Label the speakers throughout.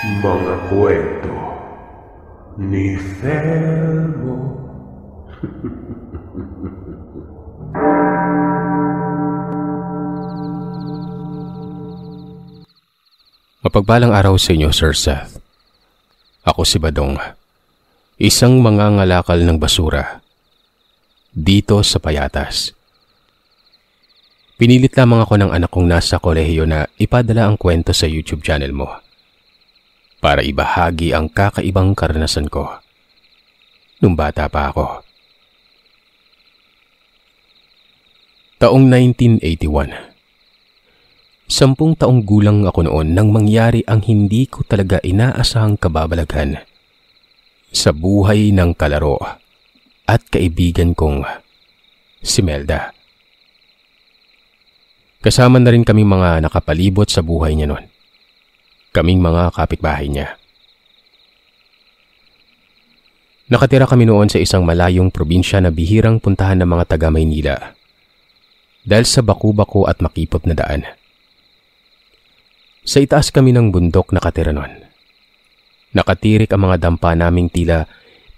Speaker 1: Mga kwento ni Felmo.
Speaker 2: Mapagpalang araw sa inyo, Sir Seth. Ako si Badong, isang mangangalakal ng basura dito sa Payatas. Pinilit lamang ako ng anak kong nasa kolehiyo na ipadala ang kwento sa YouTube channel mo para ibahagi ang kakaibang karanasan ko nung bata pa ako. Taong 1981. 10 taong gulang ako noon nang mangyari ang hindi ko talaga inaasahang kababalaghan sa buhay ng kalaro at kaibigan kong si Melda. Kasama na rin kaming mga nakapalibot sa buhay niya noon. Kaming mga kapitbahay niya. Nakatira kami noon sa isang malayong probinsya na bihirang puntahan ng mga taga Maynila dahil sa baku-bako at makipot na daan. Sa itaas kami ng bundok nakatira noon. Nakatirik ang mga dampa naming tila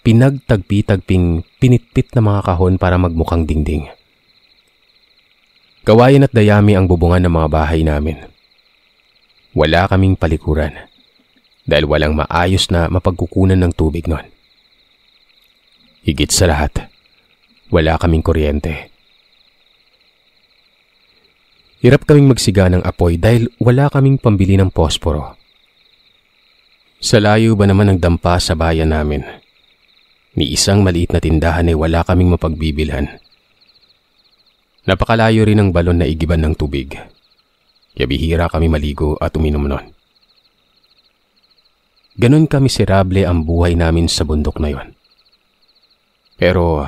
Speaker 2: pinagtagpi-tagping pinitpit na mga kahon para magmukhang dingding. Kawayan at dayami ang bubungan ng mga bahay namin. Wala kaming palikuran dahil walang maayos na mapagkukunan ng tubig noon. Higit sa lahat, wala kaming kuryente. Hirap kaming magsiga ng apoy dahil wala kaming pambili ng posporo. Sa layo ba naman ng dampa sa bayan namin, ni isang maliit na tindahan ay wala kaming mapagbibilhan. Napakalayo rin ang balon na igiban ng tubig. Kaya bihira kami maligo at uminom nun. Ganon kamiserable ang buhay namin sa bundok na yon. Pero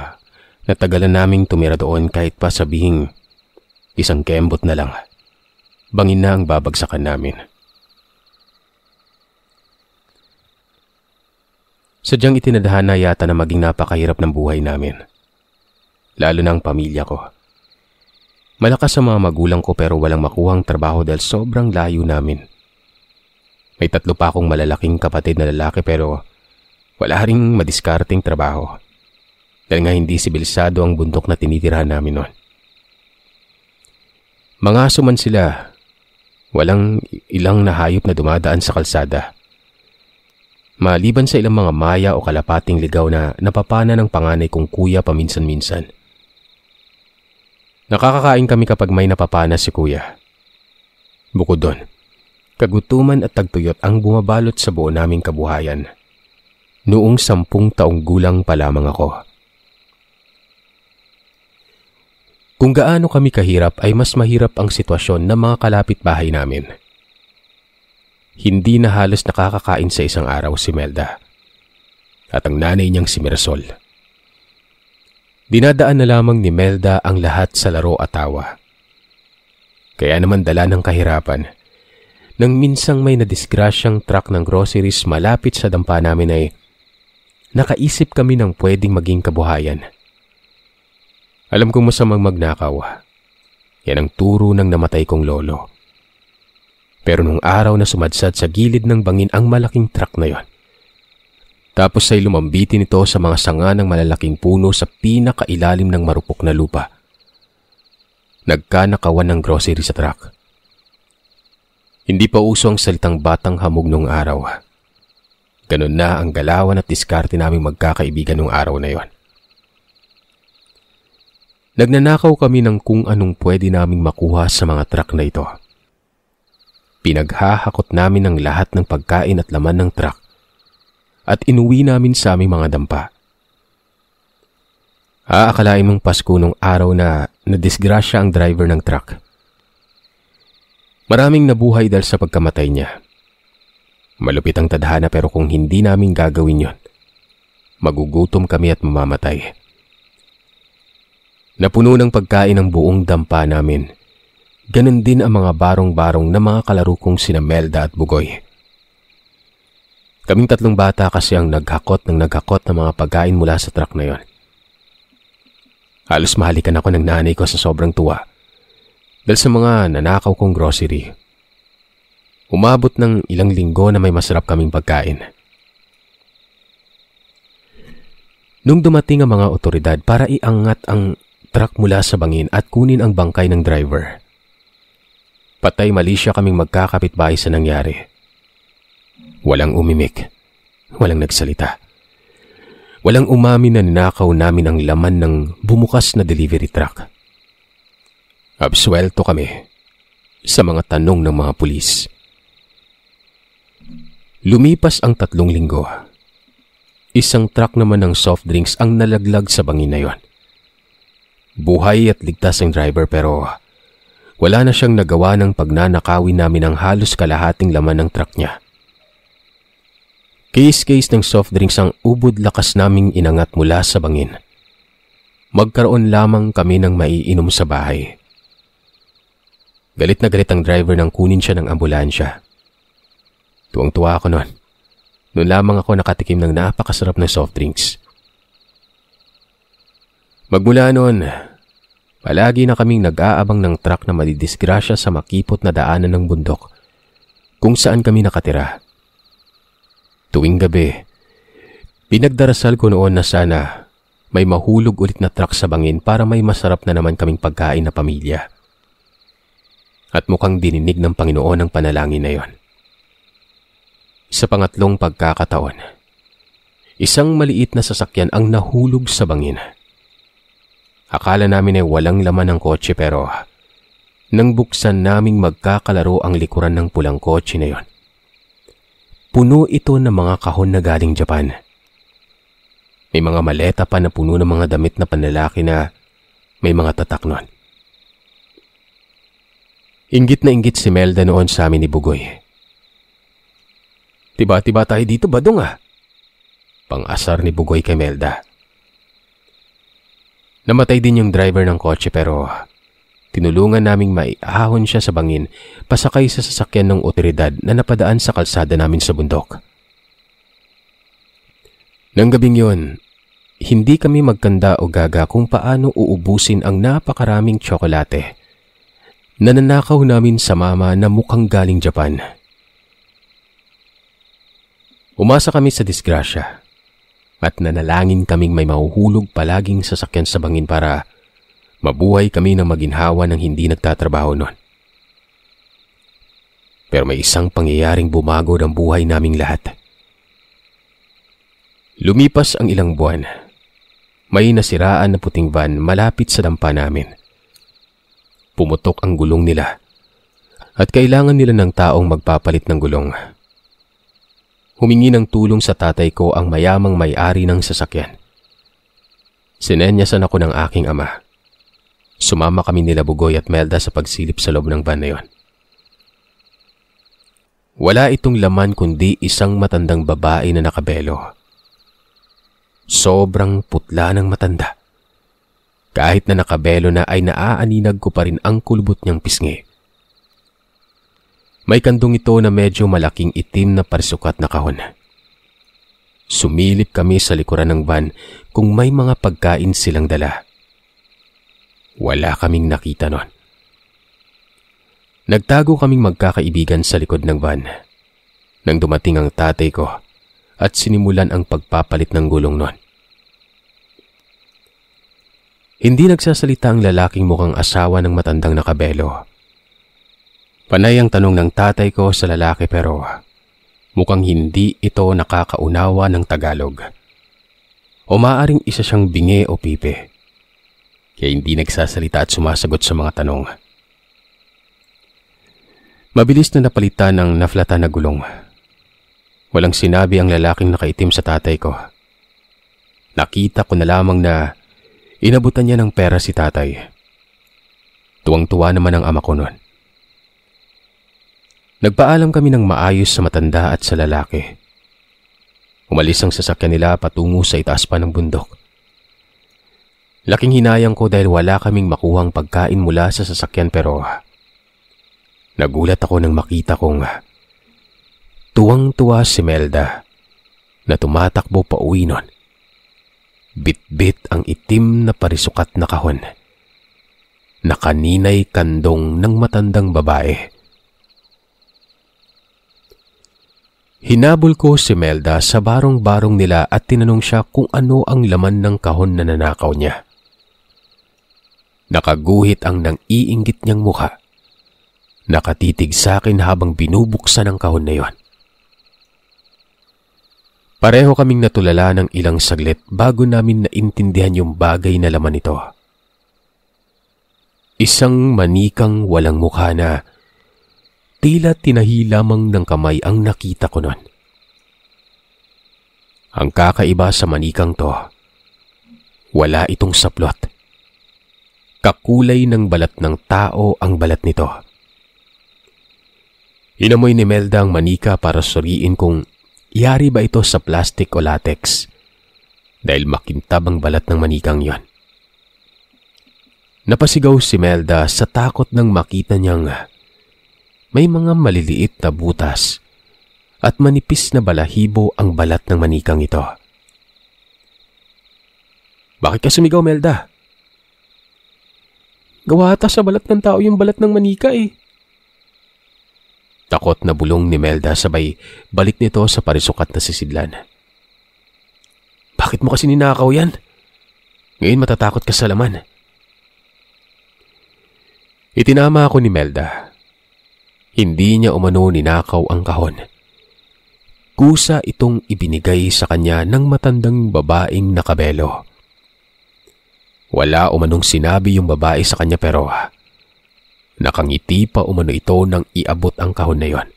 Speaker 2: natagalan naming tumira doon kahit pa sabihing isang kembot na lang. Bangin na ang babagsakan namin. Sadyang itinadhana yata na maging napakahirap ng buhay namin. Lalo na ang pamilya ko. Malakas sa mga magulang ko pero walang makuhang trabaho dahil sobrang layo namin. May 3 pa akong malalaking kapatid na lalaki pero wala ring madiskarteng trabaho. Dahil nga hindi sibilisado ang bundok na tinitirahan namin noon. Mga aso man sila, walang ilang na hayop na dumadaan sa kalsada. Maliban sa ilang mga maya o kalapating ligaw na napapana ng panganay kong kuya paminsan-minsan. Nakakakain kami kapag may napapana si kuya. Bukod doon, kagutuman at tagtuyot ang bumabalot sa buo naming kabuhayan. Noong 10 taong gulang pa lamang ako. Kung gaano kami kahirap ay mas mahirap ang sitwasyon ng mga kalapit-bahay namin. Hindi na halos nakakakain sa isang araw si Melda at ang nanay niyang si Mirasol. Dinadaan na lamang ni Melda ang lahat sa laro at tawa. Kaya naman dala ng kahirapan, nang minsang may nadisgrasyang truck ng groceries malapit sa dampa namin ay nakaisip kami ng pwedeng maging kabuhayan. Alam kong masamang magnakaw. Yan ang turo ng namatay kong lolo. Pero nung araw na sumadsad sa gilid ng bangin ang malaking truck na yon, tapos ay lumambitin ito sa mga sanga ng malalaking puno sa pinakailalim ng marupok na lupa. Nagkanakawan ng grocery sa truck. Hindi pa uso ang salitang batang hamog nung araw. Ganun na ang galawan at diskarte naming magkakaibigan nung araw na yon. Nagnanakaw kami ng kung anong pwede naming makuha sa mga truck na ito. Pinaghahakot namin ang lahat ng pagkain at laman ng truck at inuwi namin sa aming mga dampa. Aakalain mong Pasko nung araw na nadisgrasya ang driver ng truck. Maraming nabuhay dahil sa pagkamatay niya. Malupit ang tadhana pero kung hindi namin gagawin yon, magugutom kami at mamamatay. Napuno ng pagkain ang buong dampa namin. Ganon din ang mga barong-barong na mga kalaro kong sina Melda at Bugoy. Kaming 3 bata kasi ang naghakot ng mga pagkain mula sa truck na yon. Halos mahalikan ako ng nanay ko sa sobrang tuwa dahil sa mga nanakaw kong grocery. Umabot ng ilang linggo na may masarap kaming pagkain. Nung dumating ang mga otoridad para iangat ang truck mula sa bangin at kunin ang bangkay ng driver, patay mali siya kaming magkakapitbahay sa nangyari. Walang umimik, walang nagsalita. Walang umamin na ninakaw namin ang laman ng bumukas na delivery truck. Absuelto kami sa mga tanong ng mga pulis. Lumipas ang 3 linggo. Isang truck naman ng soft drinks ang nalaglag sa bangin na yon. Buhay at ligtas ang driver pero wala na siyang nagawa ng pagnanakawin namin ang halos kalahating laman ng truck niya. Case ng soft drinks ang ubod lakas naming inangat mula sa bangin. Magkaroon lamang kami ng maiinom sa bahay. Galit na galit ang driver nang kunin siya ng ambulansya. Tuwang-tuwa ako noon. Noon lamang ako nakatikim ng napakasarap na soft drinks. Magmula noon, palagi na kaming nag-aabang ng truck na madidisgrasya sa makipot na daanan ng bundok kung saan kami nakatira. Tuwing gabi, pinagdarasal ko noon na sana may mahulog ulit na truck sa bangin para may masarap na naman kaming pagkain na pamilya. At mukhang dininig ng Panginoon ang panalangin na yon. Sa pangatlong pagkakataon, isang maliit na sasakyan ang nahulog sa bangin. Akala namin ay walang laman ng kotse pero nang buksan naming magkakalaro ang likuran ng pulang kotse na yon, puno ito ng mga kahon na galing Japan. May mga maleta pa na puno ng mga damit na panlalaki na may mga tatak nun. Inggit na inggit si Melda noon sa amin ni Bugoy. Tiba-tiba tayo dito, Badong ah. Pang-asar ni Bugoy kay Melda. Namatay din yung driver ng kotse pero tinulungan naming maiahon siya sa bangin pasakay sa sasakyan ng otoridad na napadaan sa kalsada namin sa bundok. Nang gabing yun, hindi kami magkanda o gaga kung paano uubusin ang napakaraming tsokolate na nanakaw namin sa mama na mukhang galing Japan. Umasa kami sa disgrasya at nanalangin kaming may mahuhulog palaging sasakyan sa bangin para mabuhay kami ng maginhawa ng hindi nagtatrabaho noon. Pero may isang pangyayaring bumago ng buhay naming lahat. Lumipas ang ilang buwan. May nasiraan na puting van malapit sa dampa namin. Pumutok ang gulong nila at kailangan nila ng taong magpapalit ng gulong. Humingi ng tulong sa tatay ko ang mayamang may-ari ng sasakyan. Sinenyasan ako ng aking ama. Sumama kami nila Bugoy at Melda sa pagsilip sa loob ng van na yon. Wala itong laman kundi isang matandang babae na nakabelo. Sobrang putla ng matanda. Kahit na nakabelo na ay naaaninag ko pa rin ang kulbot niyang pisngi. May kandong ito na medyo malaking itim na parisukat na kahon. Sumilip kami sa likuran ng van kung may mga pagkain silang dala. Wala kaming nakita nun. Nagtago kaming magkakaibigan sa likod ng van nang dumating ang tatay ko at sinimulan ang pagpapalit ng gulong nun. Hindi nagsasalita ang lalaking mukhang asawa ng matandang nakabelo. Panay ang tanong ng tatay ko sa lalaki pero mukhang hindi ito nakakaunawa ng Tagalog. O maaaring isa siyang bingi o pipe. Kaya hindi nagsasalita at sumasagot sa mga tanong. Mabilis na napalitan ng naflata na gulong. Walang sinabi ang lalaking nakaitim sa tatay ko. Nakita ko na lamang na inabutan niya ng pera si tatay. Tuwang-tuwa naman ang ama ko noon. Nagpaalam kami ng maayos sa matanda at sa lalaki. Umalis ang sasakyan nila patungo sa itaas pa ng bundok. Laking hinayang ko dahil wala kaming makuhang pagkain mula sa sasakyan pero nagulat ako nang makita kong tuwang-tuwa si Melda na tumatakbo pa uwi nun. Bit-bit ang itim na parisukat na kahon na kanina'y kandong ng matandang babae. Hinabol ko si Melda sa barong-barong nila at tinanong siya kung ano ang laman ng kahon na nanakaw niya. Nakaguhit ang nang-iinggit niyang mukha. Nakatitig sa akin habang binubuksan ang kahon na yon. Pareho kaming natulala ng ilang saglit bago namin naintindihan yung bagay na laman nito. Isang manikang walang mukha na tila tinahi lamang ng kamay ang nakita ko nun. Ang kakaiba sa manikang to, wala itong saplot. Kakulay ng balat ng tao ang balat nito. Inamoy ni Melda ang manika para suriin kung yari ba ito sa plastic o latex dahil makintab ang balat ng manikang yon. Napasigaw si Melda sa takot nang makita niyang may mga maliliit na butas at manipis na balahibo ang balat ng manikang ito. Bakit ka sumigaw, Melda? Gawa ata sa balat ng tao yung balat ng manika eh. Takot na bulong ni Melda sabay balik nito sa parisukat na sisidlan. Bakit mo kasi ninakaw yan? Ngayon matatakot ka sa laman. Itinama ako ni Melda. Hindi niya umano ninakaw ang kahon. Kusa itong ibinigay sa kanya ng matandang babaeng nakabelo. Wala umanong sinabi yung babae sa kanya pero nakangiti pa umano ito nang iabot ang kahon na yon.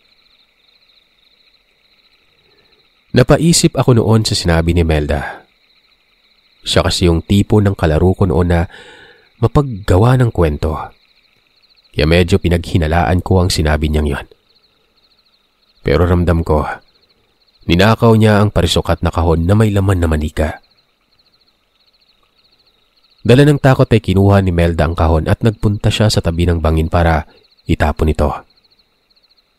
Speaker 2: Napaisip ako noon sa sinabi ni Melda. Siya kasi yung tipo ng kalaro ko noon na mapaggawa ng kwento. Kaya medyo pinaghinalaan ko ang sinabi niyang yon. Pero ramdam ko, ninakaw niya ang parisukat na kahon na may laman na manika. Dala ng takot ay kinuha ni Melda ang kahon at nagpunta siya sa tabi ng bangin para itapon ito.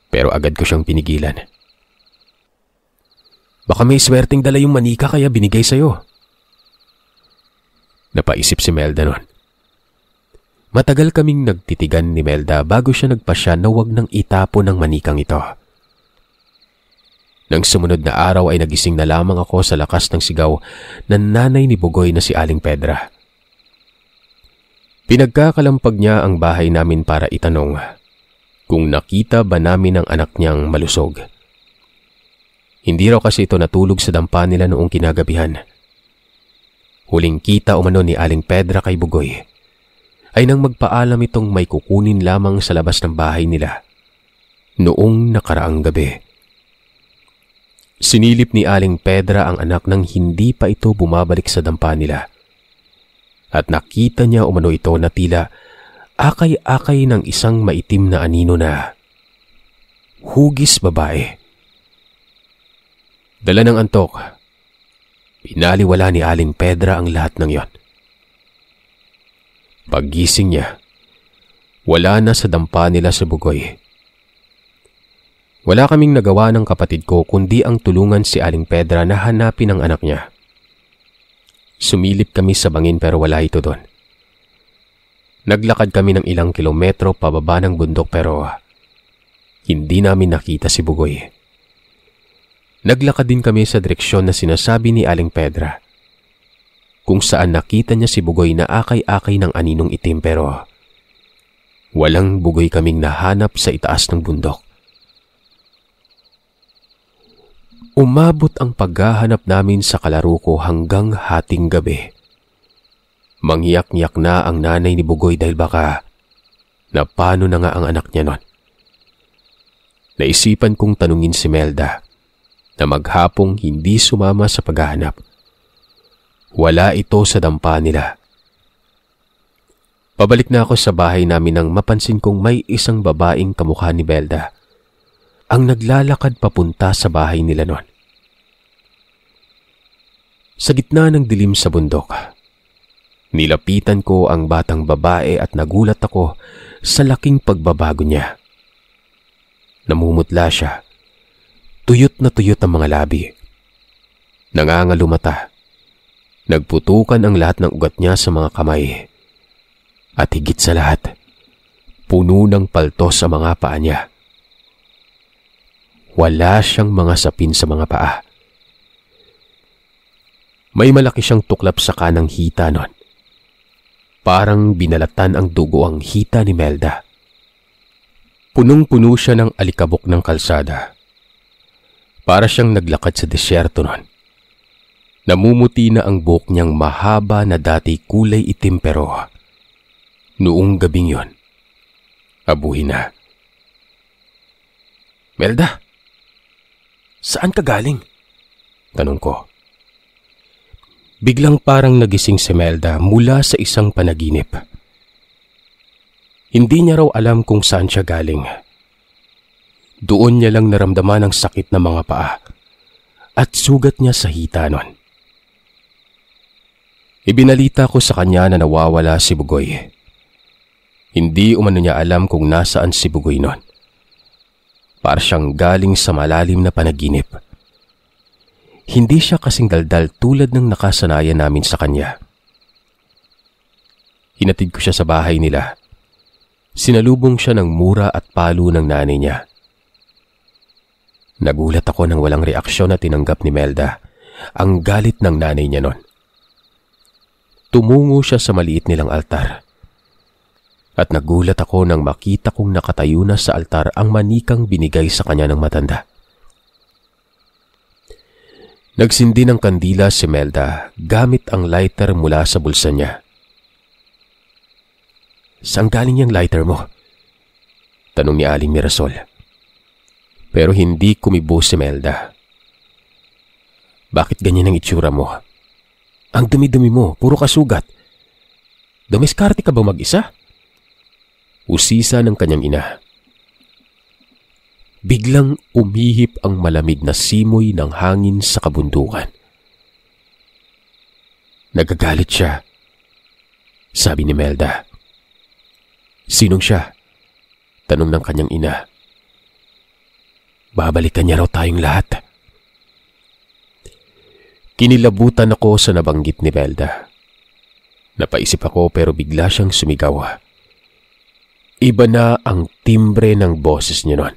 Speaker 2: Pero agad ko siyang pinigilan. Baka may swerteng dala yung manika kaya binigay sa'yo. Napaisip si Melda noon. Matagal kaming nagtitigan ni Melda bago siya nagpasya na huwag nang itapon ng manikang ito. Nang sumunod na araw ay nagising na lamang ako sa lakas ng sigaw ng nanay ni Bugoy na si Aling Pedra. Pinagkakalampag niya ang bahay namin para itanong kung nakita ba namin ang anak niyang malusog. Hindi raw kasi ito natulog sa dampa nila noong kinagabihan. Huling kita umano ni Aling Pedra kay Bugoy ay nang magpaalam itong may kukunin lamang sa labas ng bahay nila noong nakaraang gabi. Sinilip ni Aling Pedra ang anak nang hindi pa ito bumabalik sa dampa nila. At nakita niya umano ito na tila akay-akay ng isang maitim na anino na hugis babae. Dala ng antok, pinaliwala ni Aling Pedra ang lahat ng yon. Paggising niya, wala na sa dampa nila sa Bugoy. Wala kaming nagawa ng kapatid ko kundi ang tulungan si Aling Pedra na hanapin ang anak niya. Sumilip kami sa bangin pero wala ito doon. Naglakad kami ng ilang kilometro pababa ng bundok pero hindi namin nakita si Bugoy. Naglakad din kami sa direksyon na sinasabi ni Aling Pedra, kung saan nakita niya si Bugoy na akay-akay ng aninong itim pero walang Bugoy kaming nahanap sa itaas ng bundok. Umabot ang paghahanap namin sa kalaro ko hanggang hating gabi. Mangyak-ngyak na ang nanay ni Bugoy dahil baka napano na nga ang anak niya nun. Naisipan kong tanungin si Melda na maghapong hindi sumama sa paghahanap. Wala ito sa dampa nila. Pabalik na ako sa bahay namin nang mapansin kong may isang babaeng kamukha ni Melda ang naglalakad papunta sa bahay nila noon. Sa gitna ng dilim sa bundok, nilapitan ko ang batang babae at nagulat ako sa laking pagbabago niya. Namumutla siya. Tuyot na tuyot ang mga labi. Nangangalumata. Nagputukan ang lahat ng ugat niya sa mga kamay. At higit sa lahat, puno ng paltos sa mga paa niya. Wala siyang mga sapin sa mga paa. May malaki siyang tuklap sa kanang hita nun. Parang binalatan ang dugo ang hita ni Melda. Punong-puno siya ng alikabok ng kalsada. Para siyang naglakad sa disyerto nun. Namumuti na ang buhok niyang mahaba na dati kulay itim pero noong gabing yon, abuhin na. Melda, saan ka galing? Tanong ko. Biglang parang nagising si Melda mula sa isang panaginip. Hindi niya raw alam kung saan siya galing. Doon niya lang naramdaman ang sakit ng mga paa at sugat niya sa hita nun. Ibinalita ko sa kanya na nawawala si Bugoy. Hindi umano niya alam kung nasaan si Bugoy nun. Para siyang galing sa malalim na panaginip. Hindi siya kasing daldal tulad ng nakasanayan namin sa kanya. Hinatid ko siya sa bahay nila. Sinalubong siya ng mura at palo ng nanay niya. Nagulat ako nang walang reaksyon na tinanggap ni Melda ang galit ng nanay niya nun. Tumungo siya sa maliit nilang altar. At nagulat ako nang makita kong nakatayo na sa altar ang manikang binigay sa kanya ng matanda. Nagsindi ng kandila si Melda gamit ang lighter mula sa bulsa niya. Saan galing yung lighter mo? Tanong ni Aling Mirasol. Pero hindi kumibo si Melda. Bakit ganyan ang itsura mo? Ang dumi-dumi mo, puro kasugat. Dumiskarte ka ba mag-isa? Usisa ng kanyang ina. Biglang umihip ang malamig na simoy ng hangin sa kabundukan. Nagagalit siya, sabi ni Melda. Sinong siya? Tanong ng kanyang ina. Babalikan niya raw tayong lahat. Kinilabutan ako sa nabanggit ni Melda. Napaisip ako pero bigla siyang sumigaw. Iba na ang timbre ng boses niya nun.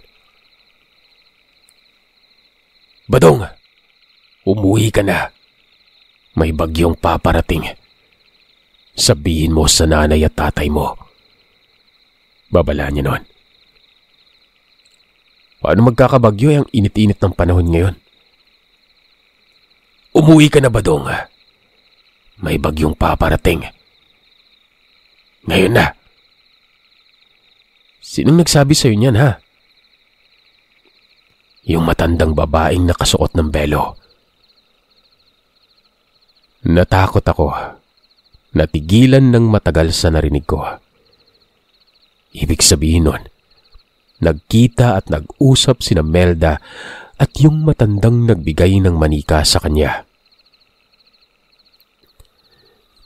Speaker 2: Badong, umuwi ka na. May bagyong paparating. Sabihin mo sa nanay at tatay mo. Babala niya nun. Paano magkakabagyo ang init-init ng panahon ngayon? Umuwi ka na, Badong. May bagyong paparating. Ngayon na. Sinong nagsabi sa'yo niyan, ha? Yung matandang babaeng nakasuot ng belo. Natakot ako. Natigilan ng matagal sa narinig ko. Ibig sabihin nun, nagkita at nag-usap sina Melda at yung matandang nagbigay ng manika sa kanya.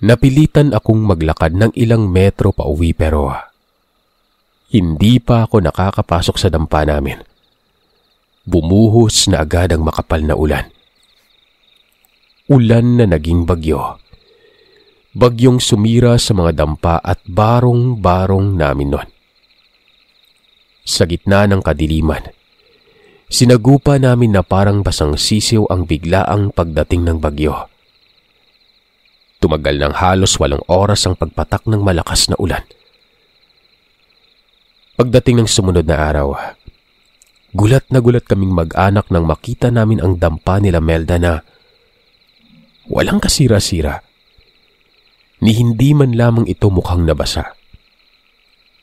Speaker 2: Napilitan akong maglakad ng ilang metro pa uwi pero hindi pa ako nakakapasok sa dampa namin. Bumuhos na agad ang makapal na ulan. Ulan na naging bagyo. Bagyong sumira sa mga dampa at barong-barong namin nun. Sa gitna ng kadiliman, sinagupa namin na parang basang sisiw ang biglaang pagdating ng bagyo. Tumagal ng halos 8 oras ang pagpatak ng malakas na ulan. Pagdating ng sumunod na araw, gulat na gulat kaming mag-anak nang makita namin ang dampa nila Melda na walang kasira-sira. Ni hindi man lamang ito mukhang nabasa.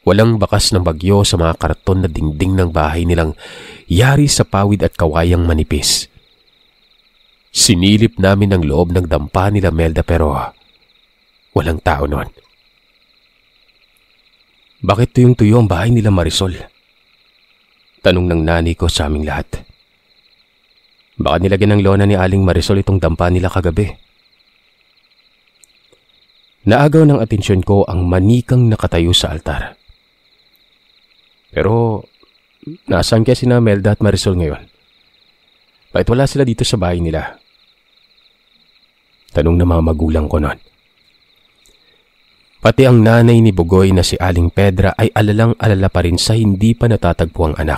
Speaker 2: Walang bakas ng bagyo sa mga karton na dingding ng bahay nilang yari sa pawid at kawayang manipis. Sinilip namin ang loob ng dampa nila Melda pero walang tao noon. Bakit tuyong-tuyo ang bahay nila Marisol? Tanong ng nanay ko sa aming lahat. Baka nilagyan ng lona ni Aling Marisol itong dampa nila kagabi. Naagaw ng atensyon ko ang manikang nakatayo sa altar. Pero, nasaan kaya sina Melda at Marisol ngayon? Bakit wala sila dito sa bahay nila? Tanong ng mga magulang ko noon. Pati ang nanay ni Bugoy na si Aling Pedra ay alalang-alala pa rin sa hindi pa natatagpo ang anak.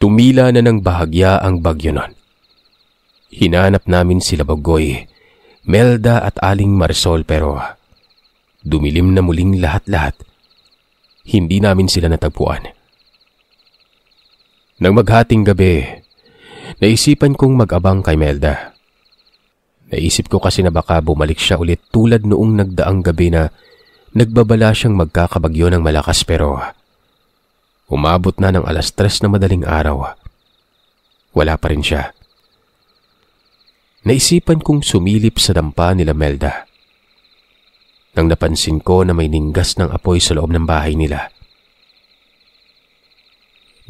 Speaker 2: Tumila na ng bahagya ang bagyo nun. Hinanap namin sila Bagoy, Melda at Aling Marisol pero dumilim na muling lahat-lahat. Hindi namin sila natagpuan. Nang maghating gabi, naisipan kong mag-abang kay Melda. Naisip ko kasi na baka bumalik siya ulit tulad noong nagdaang gabi na nagbabala siyang magkakabagyo ng malakas pero umabot na ng 3:00 na madaling araw. Wala pa rin siya. Naisipan kong sumilip sa dampa nila Melda. Nang napansin ko na may ninggas ng apoy sa loob ng bahay nila.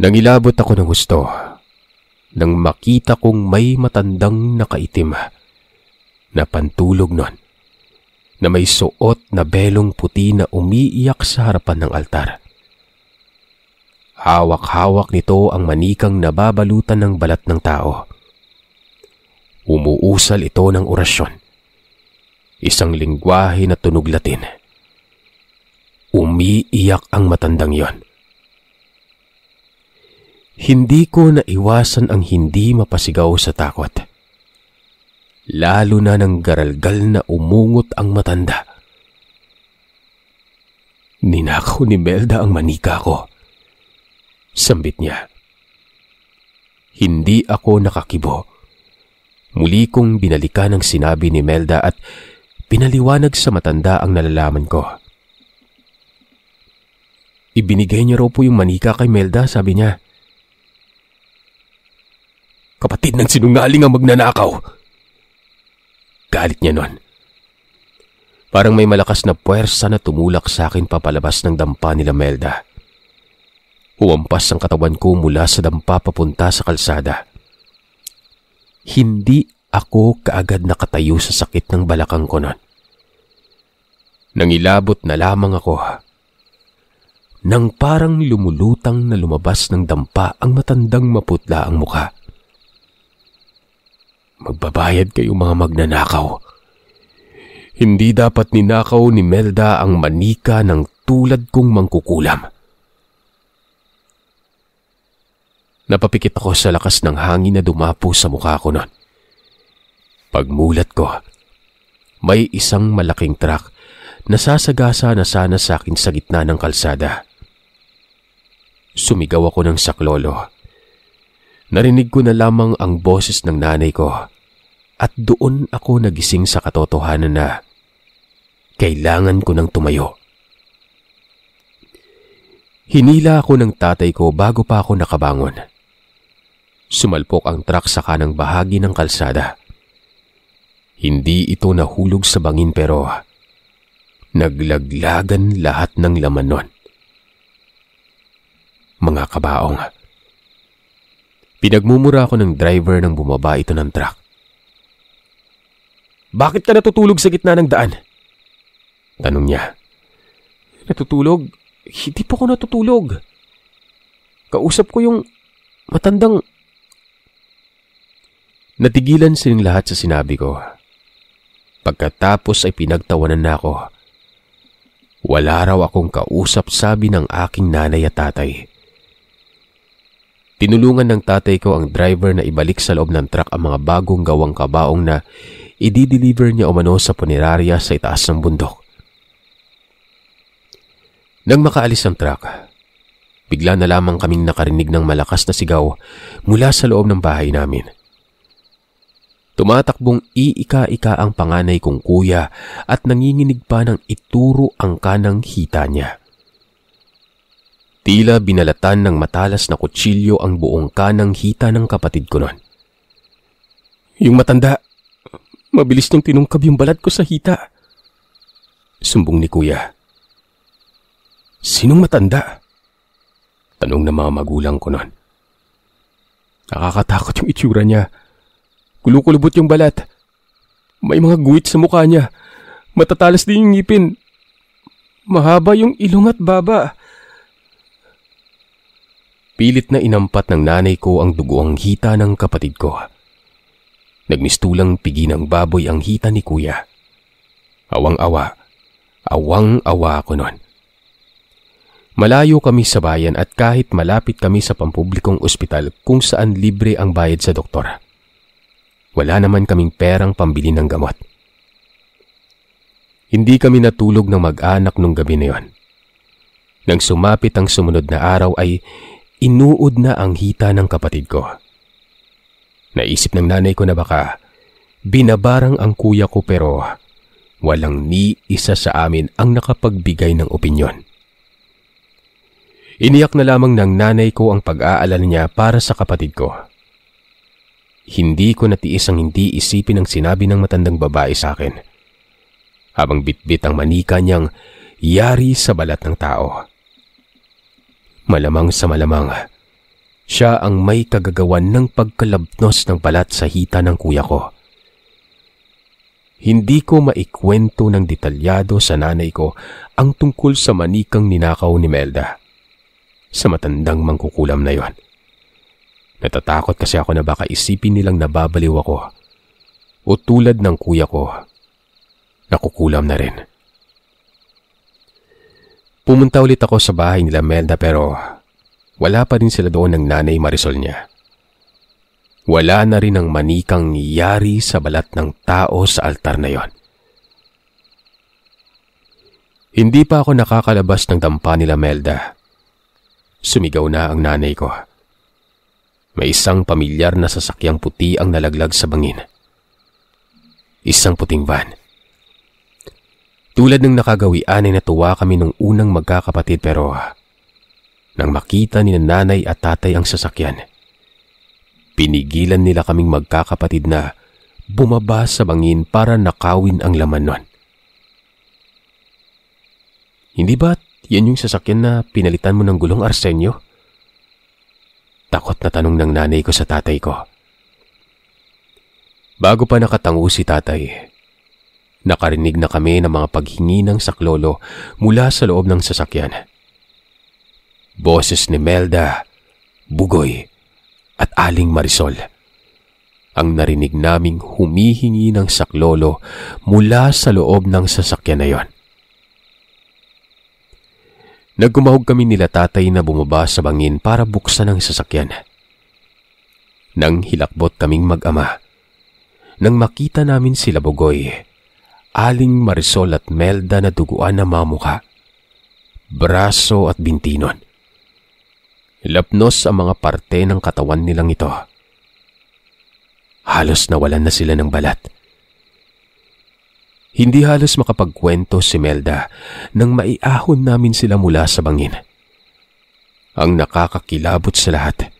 Speaker 2: Nangilabot ako ng husto nang makita kong may matandang nakaitim na pantulog nun na may suot na belong puti na umiiyak sa harapan ng altar. Hawak-hawak nito ang manikang nababalutan ng balat ng tao. Umuusal ito ng orasyon. Isang lingwahe na tunog Latin. Umiiyak ang matandang yon. Hindi ko naiwasan ang hindi mapasigaw sa takot. Lalo na ng garalgal na umungot ang matanda. Ninakaw ni Melda ang manika ko. Sambit niya. Hindi ako nakakibo. Muli kong binalikan ang sinabi ni Melda at pinaliwanag sa matanda ang nalalaman ko. Ibinigay niya raw po yung manika kay Melda, sabi niya. Kapatid ng sinungaling ang magnanakaw. Galit niya nun. Parang may malakas na puwersa na tumulak sa akin papalabas ng dampa nila Melda. Huwampas ang katawan ko mula sa dampa papunta sa kalsada. Hindi ako kaagad nakatayo sa sakit ng balakang ko nun. Nangilabot na lamang ako nang parang lumulutang na lumabas ng dampa ang matandang maputla ang mukha. Magbabayad kayo mga magnanakaw. Hindi dapat ninakaw ni Melda ang manika ng tulad kong mangkukulam. Napapikit ako sa lakas ng hangin na dumapo sa mukha ko nun. Pagmulat ko, may isang malaking truck na sasagasa na sana sa akin sa gitna ng kalsada. Sumigaw ako ng saklolo. Narinig ko na lamang ang boses ng nanay ko at doon ako nagising sa katotohanan na kailangan ko nang tumayo. Hinila ako ng tatay ko bago pa ako nakabangon. Sumalpok ang truck sa kanang bahagi ng kalsada. Hindi ito nahulog sa bangin pero naglaglagan lahat ng laman nun. Mga kabaong. Pinagmumura ako ng driver nang bumaba ito ng truck. Bakit ka natutulog sa gitna ng daan? Tanong niya. Natutulog? Hindi po ako natutulog. Kausap ko yung matandang... Natigilan silang lahat sa sinabi ko. Pagkatapos ay pinagtawanan na ako. Wala raw akong kausap, sabi ng aking nanay at tatay. Tinulungan ng tatay ko ang driver na ibalik sa loob ng truck ang mga bagong gawang kabaong na i-deliver niya umano sa punerarya sa itaas ng bundok. Nang makaalis ang truck, bigla na lamang kaming nakarinig ng malakas na sigaw mula sa loob ng bahay namin. Tumatakbong iika-ika ang panganay kong kuya at nanginginig pa ng ituro ang kanang hita niya. Tila binalatan ng matalas na kutsilyo ang buong kanang hita ng kapatid ko nun. Yung matanda, mabilis niyang tinungkab yung balat ko sa hita. Sumbong ni kuya. Sinong matanda? Tanong ng mga magulang ko nun. Nakakatakot yung itsura niya. Kulukulubot yung balat. May mga guhit sa mukha niya. Matatalas din yung ngipin. Mahaba yung ilong at baba. Pilit na inampat ng nanay ko ang dugoang hita ng kapatid ko. Nagmistulang pigi ng baboy ang hita ni kuya. Awang-awa. Awang-awa ako nun. Malayo kami sa bayan at kahit malapit kami sa pampublikong ospital kung saan libre ang bayad sa doktor, wala naman kaming perang pambili ng gamot. Hindi kami natulog ng mag-anak nung gabi na yon. Nang sumapit ang sumunod na araw ay inuod na ang hita ng kapatid ko. Naisip ng nanay ko na baka binabarang ang kuya ko pero walang ni isa sa amin ang nakapagbigay ng opinyon. Iniyak na lamang ng nanay ko ang pag-aalala niya para sa kapatid ko. Hindi ko natiis ang hindi isipin ang sinabi ng matandang babae sa akin, habang bitbit ang manika niyang yari sa balat ng tao. Malamang sa malamang, siya ang may kagagawan ng pagkalabnos ng balat sa hita ng kuya ko. Hindi ko maikwento ng detalyado sa nanay ko ang tungkol sa manikang ninakaw ni Melda sa matandang mangkukulam na yon. Natatakot kasi ako na baka isipin nilang nababaliw ako o tulad ng kuya ko, nakukulam na rin. Pumunta ulit ako sa bahay nila Melda pero wala pa rin sila doon ng nanay Marisol niya. Wala na rin ang manikang yari sa balat ng tao sa altar na yon. Hindi pa ako nakakalabas ng dampa nila Melda. Sumigaw na ang nanay ko. May isang pamilyar na sasakyang puti ang nalaglag sa bangin. Isang puting van. Tulad ng nakagawian ay natuwa kami nung unang magkakapatid pero nang makita ni nanay at tatay ang sasakyan, pinigilan nila kaming magkakapatid na bumaba sa bangin para nakawin ang laman nun. Hindi ba yan yung sasakyan na pinalitan mo ng gulong, Arsenio? Takot na tanong ng nanay ko sa tatay ko. Bago pa nakatango si tatay, nakarinig na kami ng mga paghingi ng saklolo mula sa loob ng sasakyan. Boses ni Melda, Bugoy at Aling Marisol ang narinig naming humihingi ng saklolo mula sa loob ng sasakyan na yon. Nagkumahog kami nila tatay na bumaba sa bangin para buksan ang sasakyan. Nang hilakbot kaming mag-ama, nang makita namin sila Bugoy, Aling Marisol at Melda na duguan na mamuka, braso at bintinon. Lapnos ang mga parte ng katawan nilang ito. Halos nawalan na sila ng balat. Hindi halos makapagkwento si Melda nang maiahon namin sila mula sa bangin. Ang nakakakilabot sa lahat,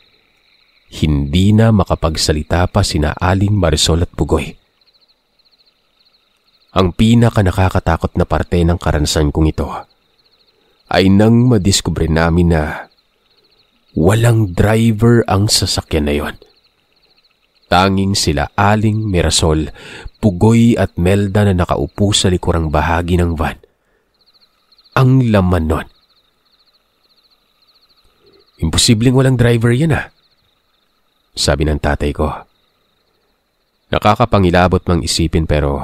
Speaker 2: hindi na makapagsalita pa sina Aling Marisol at Bugoy. Ang pinaka nakakatakot na parte ng karanasan kong ito ay nang madiskubre namin na walang driver ang sasakyan na yon. Tanging sila Aling Marisol, Bugoy at Melda na nakaupo sa likurang bahagi ng van. Ang laman nun. Imposibleng walang driver yan sabi ng tatay ko. Nakakapangilabot mang isipin pero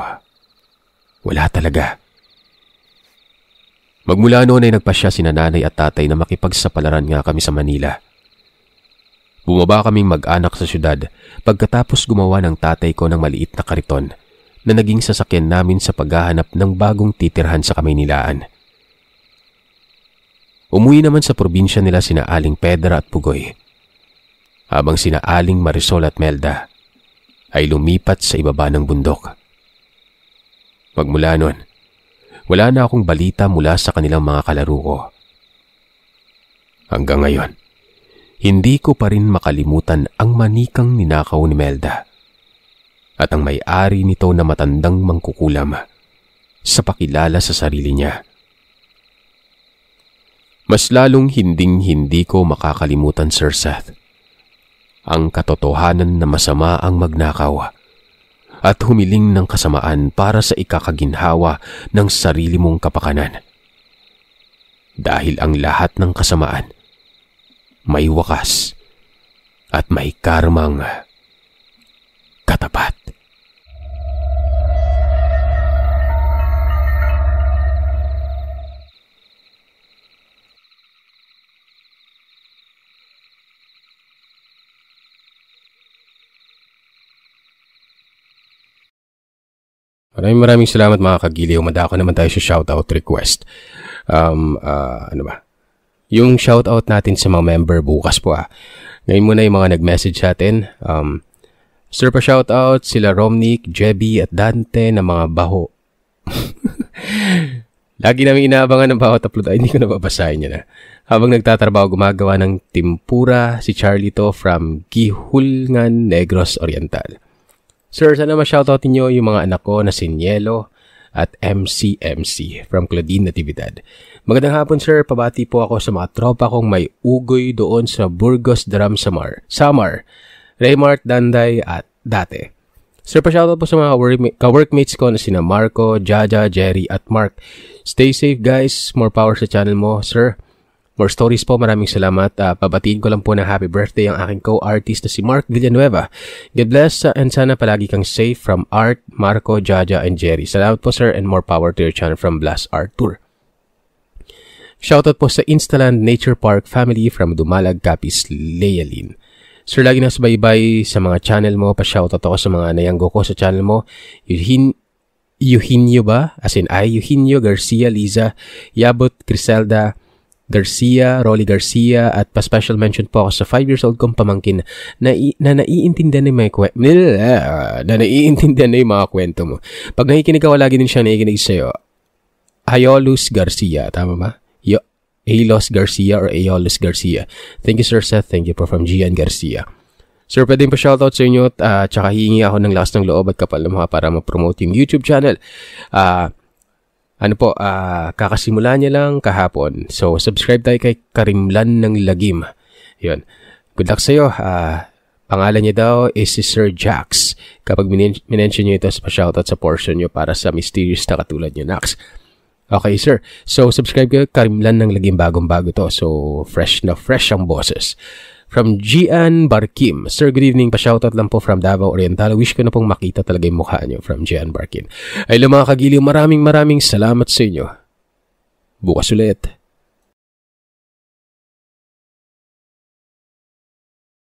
Speaker 2: wala talaga. Magmula noon ay nagpasya sina nanay at tatay na makipagsapalaran nga kami sa Manila. Bumaba kaming mag-anak sa syudad pagkatapos gumawa ng tatay ko ng maliit na kariton na naging sasakyan namin sa paghahanap ng bagong titirhan sa Kamaynilaan. Umuwi naman sa probinsya nila sina Aling Pedra at Bugoy, habang sina Aling Marisol at Melda ay lumipat sa ibaba ng bundok. Magmula noon, wala na akong balita mula sa kanilang mga kalaro ko. Hanggang ngayon, hindi ko pa rin makalimutan ang manikang ninakaw ni Melda at ang may-ari nito na matandang mangkukulam sa pakilala sa sarili niya. Mas lalong hinding-hindi ko makakalimutan, Sir Seth, ang katotohanan na masama ang magnakaw at humiling ng kasamaan para sa ikakaginhawa ng sarili mong kapakanan. Dahil ang lahat ng kasamaan may wakas at may karmang katapat. Maraming salamat mga kagiliw. Madako naman tayo sa shoutout request. Ano ba? Yung shoutout natin sa mga member bukas po Ngayon muna yung mga nag-message sa atin. Sir pa shoutout sila Romnick, Jebby at Dante na mga baho. Lagi namin inaabangan ng bawat upload. Hindi ko nababasahin yun Habang nagtatrabaho gumagawa ng timpura si Charlito from Gihulngan, Negros Oriental. Sir, sana ma-shoutout niyo yung mga anak ko na si Nielo at MC from Claudine Natividad. Magandang hapon sir, pabati po ako sa mga tropa kong may ugoy doon sa Burgos Dram Samar, Raymart, Danday at Date. Sir, pa-shoutout po sa mga ka-workmates ko na sina Marco, Jaja, Jerry at Mark. Stay safe guys, more power sa channel mo sir. More stories po, maraming salamat. Pabatiin ko lang po ng happy birthday ang aking co-artist na si Mark Villanueva. God bless and sana palagi kang safe from Art, Marco, Jaja, and Jerry. Salamat po sir and more power to your channel from Blast Art Tour. Shoutout po sa Instaland Nature Park family from Dumalag, Capiz, Lealin. Sir, lagi na subaybay sa mga channel mo. Pa-shoutout ako sa mga nayanggo ko sa channel mo. Eugenio ba? As in Eugenio, Garcia, Liza, Yabot, Criselda, Garcia, Rolly Garcia, at pa-special mention po ako sa 5 years old kong pamangkin na naiintindihan na yung mga kwento mo. Pag nakikinig ako, lagi din siya nakikinig sa'yo. Ayolus Garcia, tama ba? Alos Garcia or Aolus Garcia. Thank you Sir Seth, thank you po from Gian Garcia. Sir, pwede pa shoutout sa inyo at tsaka hihingi ako ng lakas ng loob at kapal ng mukha para ma-promote yung YouTube channel. Kakasimula niya lang kahapon. So, subscribe tayo kay Karimlan ng Lagim. Yun. Good luck sa'yo. Pangalan niya daw is si Sir Jax. Kapag minention niyo ito, pa-shoutout sa portion niyo para sa mysterious na katulad niyo, Nax. Okay, sir. So, subscribe kayo. Karimlan ng Lagim. Bagong-bago to. So, fresh na fresh ang boses. From Gian Barkim. Sir, good evening. Pa-shoutout lang po from Davao Oriental. Wish ko na pong makita talaga yung mukha niyo from Gian Barkim. Ay, mga kagiliw, maraming salamat sa inyo. Bukas ulit.